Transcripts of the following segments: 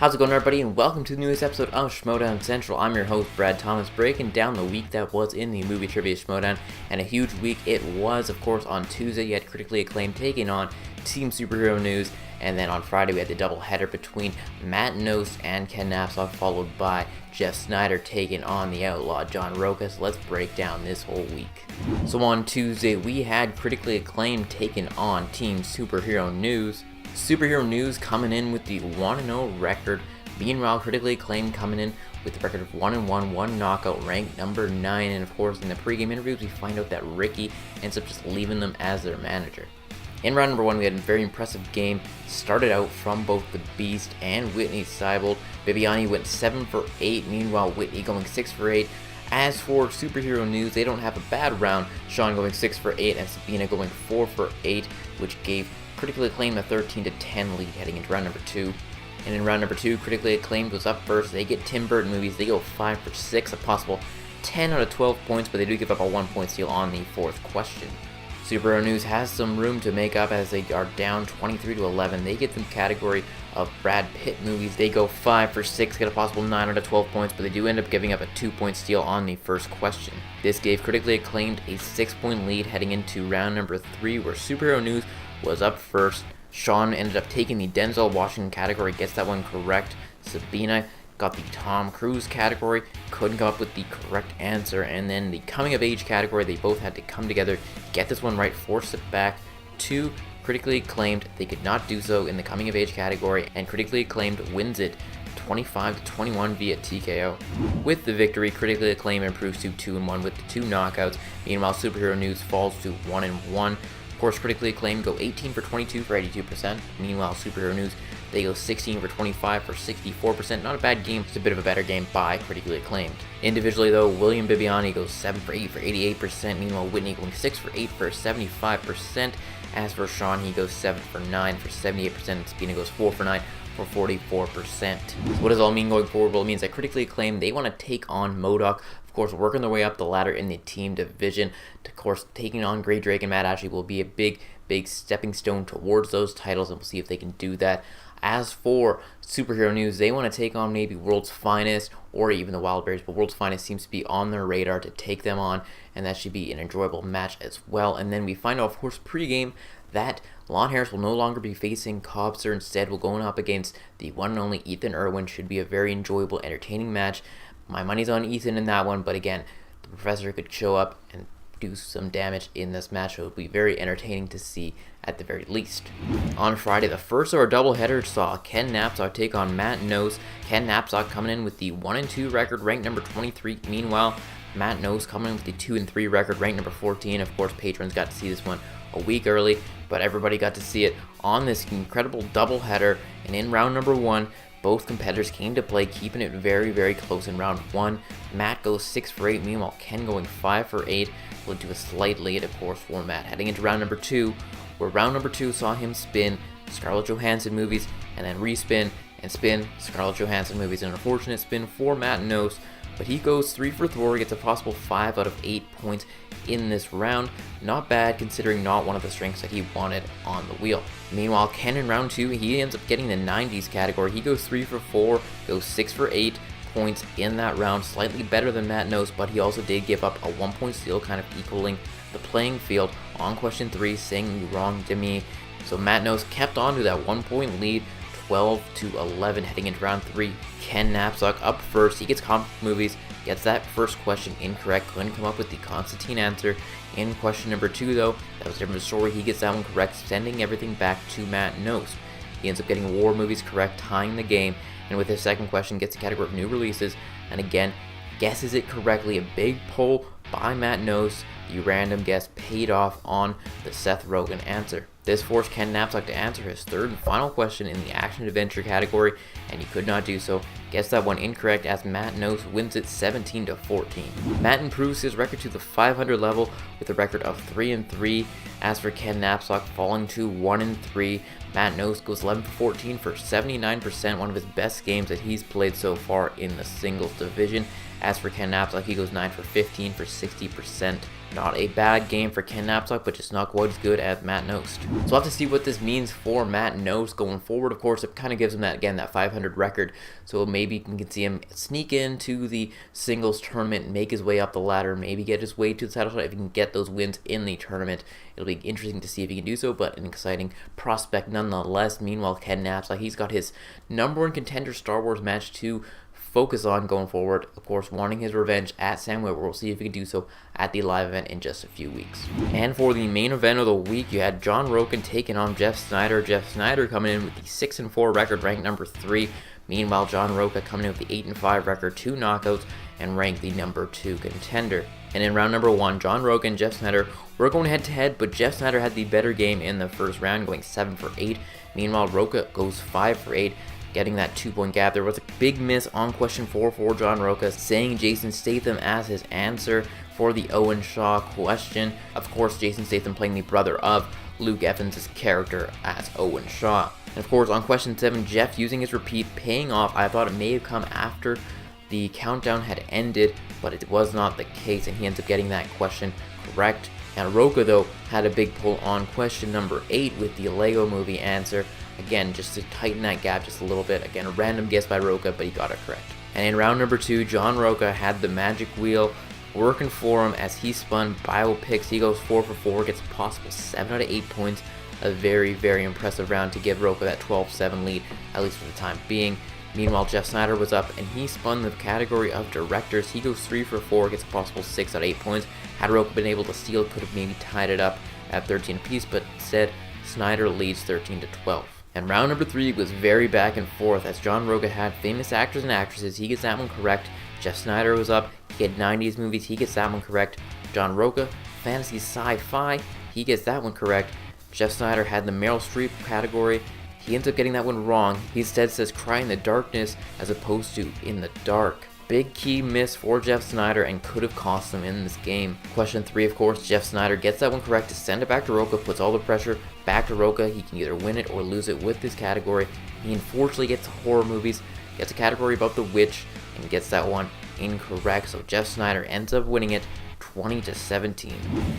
How's it going, everybody, and welcome to the newest episode of Schmoedown Central. I'm your host, Brad Thomas, breaking down the week that was in the movie trivia Schmoedown, and a huge week it was. Of course, on Tuesday you had Critically Acclaimed taking on Team Superhero News, and then on Friday we had the doubleheader between Matt Knost and Ken Napzok, followed by Jeff Sneider taking on the outlaw John Rocha. So let's break down this whole week. So on Tuesday we had Critically Acclaimed taking on Team Superhero News. Superhero News coming in with the 1-0 record. Meanwhile, Critically Acclaimed coming in with the record of 1-1, one knockout, ranked number 9. And of course, in the pregame interviews, we find out that Ricky ends up just leaving them as their manager. In round number 1, we had a very impressive game. Started out from both the Beast and Whitney Seibold. Bibiani went 7 for 8. Meanwhile, Whitney going 6 for 8. As for Superhero News, they don't have a bad round. Sean going 6 for 8 and Sabina going 4 for 8, which gave Critically Acclaimed a 13-10 lead heading into round number 2. And in round number 2, Critically Acclaimed was up first. They get Tim Burton movies. They go 5 for 6, a possible 10 out of 12 points, but they do give up a 1-point steal on the 4th question. Superhero News has some room to make up as they are down 23-11. They get the category of Brad Pitt movies. They go 5 for 6, get a possible 9 out of 12 points, but they do end up giving up a 2-point steal on the first question. This gave Critically Acclaimed a 6-point lead heading into round number 3, where Superhero News was up first. Sean ended up taking the Denzel Washington category, gets that one correct. Sabina got the Tom Cruise category, couldn't come up with the correct answer. And then the coming of age category, they both had to come together, get this one right, force it back to Critically Acclaimed. They could not do so in the coming of age category, and Critically Acclaimed wins it 25-21 via TKO. With the victory, Critically Acclaimed improves to 2-1 with the 2 knockouts. Meanwhile, Superhero News falls to 1-1. Of course, Critically Acclaimed go 18 for 22 for 82%. Meanwhile, Superhero News, they go 16 for 25 for 64%. Not a bad game, just a bit of a better game by Critically Acclaimed. Individually, though, William Bibiani goes 7 for 8 for 88%. Meanwhile, Whitney going 6 for 8 for 75%. As for Sean, he goes 7 for 9 for 78%. And Sabina goes 4 for 9 for 44%. So what does it all mean going forward? Well, it means that Critically Acclaimed, they want to take on Schmoedown. Of course, working their way up the ladder in the team division. Of course, taking on Grey Drake and Matt Ashley will be a big stepping stone towards those titles, and we'll see if they can do that. As for Superhero News, they want to take on maybe World's Finest or even the Wildberries, but World's Finest seems to be on their radar to take them on, and that should be an enjoyable match as well. And then we find out, of course, pregame, that Lon Harris will no longer be facing Cobster. Instead, will go up against the one and only Ethan Irwin. Should be a very enjoyable, entertaining match. My money's on Ethan in that one, but again, the professor could show up and do some damage in this match. It would be very entertaining to see at the very least. On Friday, the first of our doubleheader saw Ken Napzok take on Matt Knost. Ken Napzok coming in with the 1-2 record, ranked number 23. Meanwhile, Matt Knost coming in with the 2-3 record, ranked number 14. Of course, patrons got to see this one a week early, but everybody got to see it on this incredible doubleheader. And in round number 1, both competitors came to play, keeping it very close in round 1. Matt goes 6 for 8, meanwhile Ken going 5 for 8, led to a slight lead, of course, for Matt. Heading into round number 2, where round number 2 saw him spin Scarlett Johansson movies, and then respin and spin Scarlett Johansson movies. An unfortunate spin for Matt Knost, but he goes 3 for 4, gets a possible 5 out of 8 points in this round. Not bad, considering not one of the strengths that he wanted on the wheel. Meanwhile, Ken in round 2, he ends up getting the 90s category. He goes 3 for 4, goes 6 for 8 points in that round. Slightly better than Matt Knost, but he also did give up a 1-point steal, kind of equaling the playing field on question 3, saying you wrong to me. So Matt Knost kept on to that 1-point lead, 12-11 heading into round 3. Ken Napzok up first. He gets comic movies, gets that first question incorrect, couldn't come up with the Constantine answer. In question number 2, though, that was a different story. He gets that one correct, sending everything back to Matt Knost. He ends up getting war movies correct, tying the game, and with his second question gets a category of new releases, and again guesses it correctly. A big pull by Matt Knost. The random guess paid off on the Seth Rogen answer. This forced Ken Napzok to answer his third and final question in the action-adventure category, and he could not do so. Gets that one incorrect as Matt Knost wins it 17-14. Matt improves his record to the 500 level with a record of 3-3. As for Ken Napzok, falling to 1-3, Matt Knost goes 11 for 14 for 79%, one of his best games that he's played so far in the singles division. As for Ken Napzok, he goes 9 for 15 for 60%. Not a bad game for Ken Napzok, but just not quite as good as Matt Knost. So we'll have to see what this means for Matt Knost going forward. Of course, it kind of gives him that, again, that 500 record. So maybe we can see him sneak into the singles tournament, make his way up the ladder, maybe get his way to the title shot if he can get those wins in the tournament. It'll be interesting to see if he can do so, but an exciting prospect nonetheless. Meanwhile, Ken Napzok, he's got his #1 contender Star Wars match to focus on going forward, of course, wanting his revenge at Sam Witwer. We'll see if he can do so at the live event in just a few weeks. And for the main event of the week, you had John Rocha taking on Jeff Sneider. Jeff Sneider coming in with the 6-4 record, ranked number 3. Meanwhile, John Rocha coming in with the 8-5 record, 2 knockouts, and ranked the number 2 contender. And in round number 1, John Rocha and Jeff Sneider were going head-to-head, but Jeff Sneider had the better game in the first round, going 7 for 8. Meanwhile, Rocha goes 5 for 8. Getting that 2-point gap. There was a big miss on question 4 for John Rocha, saying Jason Statham as his answer for the Owen Shaw question. Of course, Jason Statham playing the brother of Luke Evans' character as Owen Shaw. And of course, on question 7, Jeff using his repeat, paying off. I thought it may have come after the countdown had ended, but it was not the case, and he ends up getting that question correct. And Rocha, though, had a big pull on question number 8 with the Lego movie answer. Again, just to tighten that gap just a little bit. Again, a random guess by Rocha, but he got it correct. And in round number 2, John Rocha had the magic wheel working for him as he spun biopics. He goes 4 for 4, gets a possible 7 out of 8 points. A very, very impressive round to give Rocha that 12-7 lead, at least for the time being. Meanwhile, Jeff Sneider was up, and he spun the category of directors. He goes 3 for 4, gets a possible 6 out of 8 points. Had Rocha been able to steal, could have maybe tied it up at 13 apiece, but instead, Sneider leads 13-12. And round number 3 was very back and forth, as John Rocha had famous actors and actresses. He gets that one correct. Jeff Sneider was up. He had 90s movies. He gets that one correct. John Rocha, fantasy sci-fi. He gets that one correct. Jeff Sneider had the Meryl Streep category. He ends up getting that one wrong. He instead says cry in the darkness as opposed to in the dark. Big key miss for Jeff Sneider and could have cost him in this game. Question 3, of course, Jeff Sneider gets that one correct to send it back to Rocha, puts all the pressure back to Rocha. He can either win it or lose it with this category. He unfortunately gets horror movies, gets a category about the witch, and gets that one incorrect. So Jeff Sneider ends up winning it 20-17.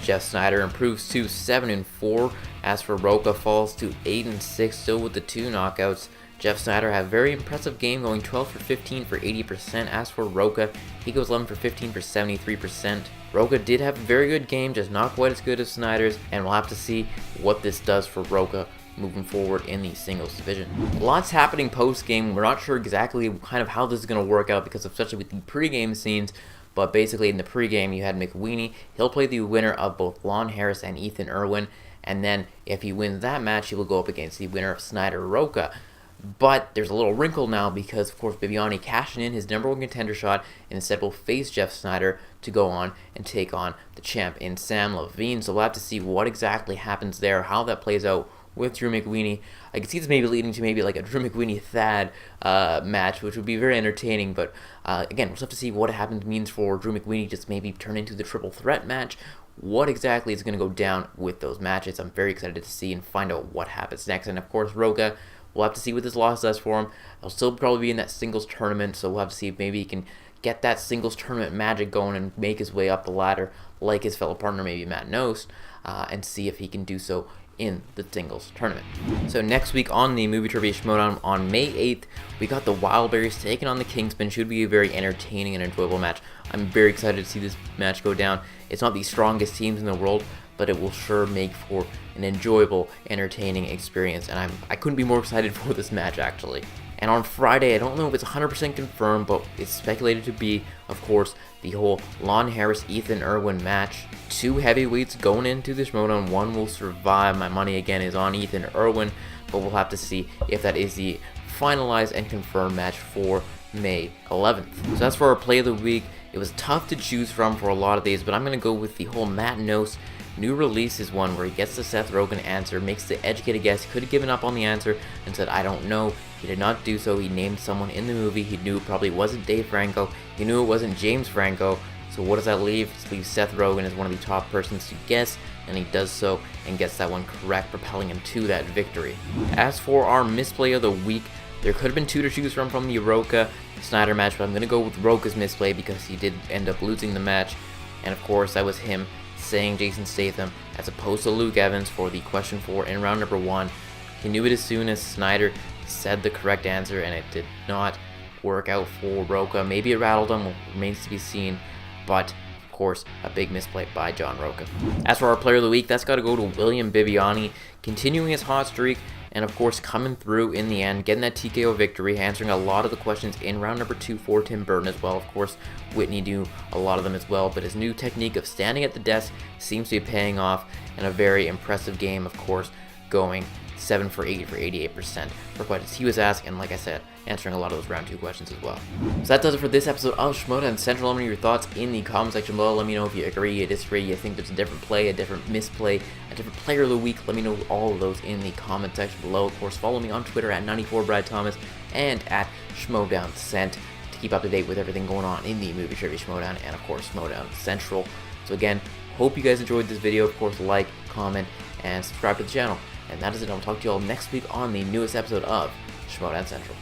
Jeff Sneider improves to 7-4. As for Rocha, falls to 8-6, still with the 2 knockouts. Jeff Sneider had a very impressive game, going 12 for 15 for 80%. As for Rocha, he goes 11 for 15 for 73%. Rocha did have a very good game, just not quite as good as Sneider's, and we'll have to see what this does for Rocha moving forward in the singles division. Lots happening post-game. We're not sure exactly kind of how this is going to work out because of especially with the pre-game scenes, but basically in the pre-game you had McWeeny. He'll play the winner of both Lon Harris and Ethan Irwin, and then if he wins that match, he will go up against the winner of Sneider Rocha. But there's a little wrinkle now because, of course, Bibiani cashing in his #1 contender shot and instead will face Jeff Sneider to go on and take on the champ in Sam Levine. So we'll have to see what exactly happens there, how that plays out with Drew McWeeny. I could see this maybe leading to maybe like a Drew McWeeny-Thad match, which would be very entertaining. But again, we'll have to see what happens means for Drew McWeeny just maybe turn into the triple threat match. What exactly is going to go down with those matches? I'm very excited to see and find out what happens next. And of course, Rocha, we'll have to see what this loss does for him. He'll still probably be in that singles tournament, so we'll have to see if maybe he can get that singles tournament magic going and make his way up the ladder like his fellow partner, maybe Matt Knost, and see if he can do so in the singles tournament. So next week on the Movie Trivia Schmoedown on May 8th, we got the Wildberries taking on the Kingsmen. Should be a very entertaining and enjoyable match. I'm very excited to see this match go down. It's not the strongest teams in the world, but it will sure make for an enjoyable, entertaining experience, and I couldn't be more excited for this match, actually. And on Friday, I don't know if it's 100% confirmed, but it's speculated to be, of course, the whole Lon Harris-Ethan Irwin match. 2 heavyweights going into the Schmoedown. One will survive. My money, again, is on Ethan Irwin, but we'll have to see if that is the finalized and confirmed match for May 11th. So that's for our play of the week. It was tough to choose from for a lot of these, but I'm going to go with the whole Matt Knost new release is one where he gets the Seth Rogen answer, makes the educated guess. He could have given up on the answer and said, I don't know. He did not do so. He named someone in the movie. He knew it probably wasn't Dave Franco. He knew it wasn't James Franco. So what does that leave? It leaves Seth Rogen as one of the top persons to guess, and he does so and gets that one correct, propelling him to that victory. As for our misplay of the week, There could have been two to choose from the Rocha Sneider match, but I'm going to go with Rocha's misplay because he did end up losing the match. And of course, that was him saying Jason Statham as opposed to Luke Evans for the question 4 in round number 1. He knew it as soon as Sneider said the correct answer, and it did not work out for Rocha. Maybe it rattled him, remains to be seen, but of course, a big misplay by John Rocha. As for our player of the week, that's got to go to William Bibiani, continuing his hot streak, and of course coming through in the end, getting that TKO victory, answering a lot of the questions in round number 2 for Tim Burton as well. Of course, Whitney knew a lot of them as well, but his new technique of standing at the desk seems to be paying off, and a very impressive game, of course, going 7 for 8 for 88% for questions he was asked, and like I said, answering a lot of those round 2 questions as well. So that does it for this episode of Schmoedown Central. Let me know your thoughts in the comment section below. Let me know if you agree, you disagree, you think there's a different play, a different misplay, a different player of the week. Let me know all of those in the comment section below. Of course, follow me on Twitter at 94BradThomas and at SchmoedownCent to keep up to date with everything going on in the movie trivia Schmoedown and of course Schmoedown Central. So again, hope you guys enjoyed this video. Of course, like, comment, and subscribe to the channel. And that is it. I'll talk to you all next week on the newest episode of Schmoedown Central.